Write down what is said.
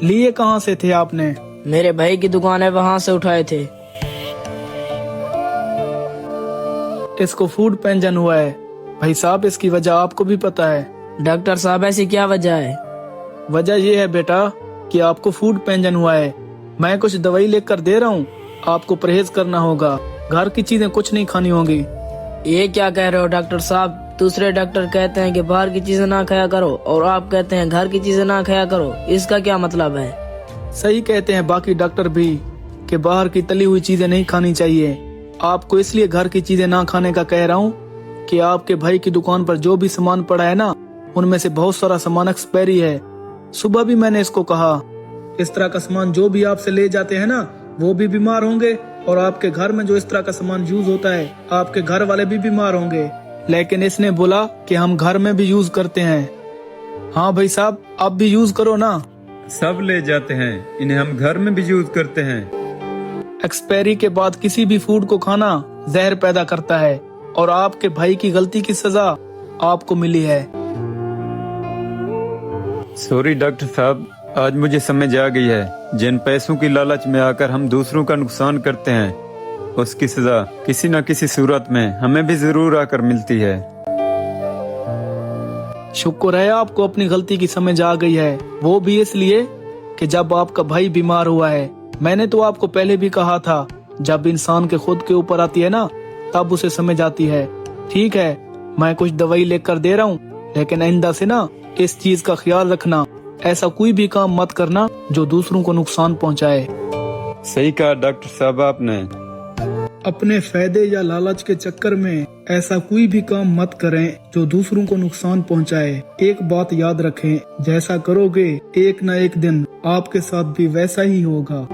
लिए कहाँ से थे आपने? मेरे भाई की दुकान है, वहाँ से उठाए थे। इसको फूड पॉइजन हुआ है। भाई साहब, इसकी वजह आपको भी पता है। डॉक्टर साहब ऐसी क्या वजह है? वजह ये है बेटा कि आपको फूड पॉइजन हुआ है। मैं कुछ दवाई लेकर दे रहा हूँ, आपको परहेज करना होगा। घर की चीजें कुछ नहीं खानी होगी। ये क्या कह रहे हो डॉक्टर साहब? दूसरे डॉक्टर कहते हैं कि बाहर की चीजें ना खाया करो, और आप कहते हैं घर की चीजें ना खाया करो। इसका क्या मतलब है? सही कहते हैं बाकी डॉक्टर भी कि बाहर की तली हुई चीजें नहीं खानी चाहिए। आपको इसलिए घर की चीजें ना खाने का कह रहा हूँ कि आपके भाई की दुकान पर जो भी सामान पड़ा है ना, उनमें से बहुत सारा सामान एक्सपायरी है। सुबह भी मैंने इसको कहा, इस तरह का सामान जो भी आपसे ले जाते हैं ना, वो भी बीमार होंगे, और आपके घर में जो इस तरह का सामान यूज होता है, आपके घर वाले भी बीमार होंगे। लेकिन इसने बोला कि हम घर में भी यूज करते हैं। हाँ भाई साहब, आप भी यूज करो ना। सब ले जाते हैं, इन्हें हम घर में भी यूज करते हैं। एक्सपायरी के बाद किसी भी फूड को खाना जहर पैदा करता है, और आपके भाई की गलती की सजा आपको मिली है। सॉरी डॉक्टर साहब, आज मुझे समझ आ गई है, जिन पैसों की लालच में आकर हम दूसरों का नुकसान करते हैं, उसकी सजा किसी न किसी सूरत में हमें भी जरूर आकर मिलती है। शुक्र है आपको अपनी गलती की समझ आ गई है, वो भी इसलिए कि जब आपका भाई बीमार हुआ है। मैंने तो आपको पहले भी कहा था, जब इंसान के खुद के ऊपर आती है ना, तब उसे समझ आती है। ठीक है, मैं कुछ दवाई लेकर दे रहा हूँ, लेकिन आइंदा से ना इस चीज का ख्याल रखना, ऐसा कोई भी काम मत करना जो दूसरों को नुकसान पहुँचाए। सही कहा डॉक्टर साहब आपने। अपने फायदे या लालच के चक्कर में ऐसा कोई भी काम मत करें जो दूसरों को नुकसान पहुंचाए। एक बात याद रखें, जैसा करोगे एक न एक दिन आपके साथ भी वैसा ही होगा।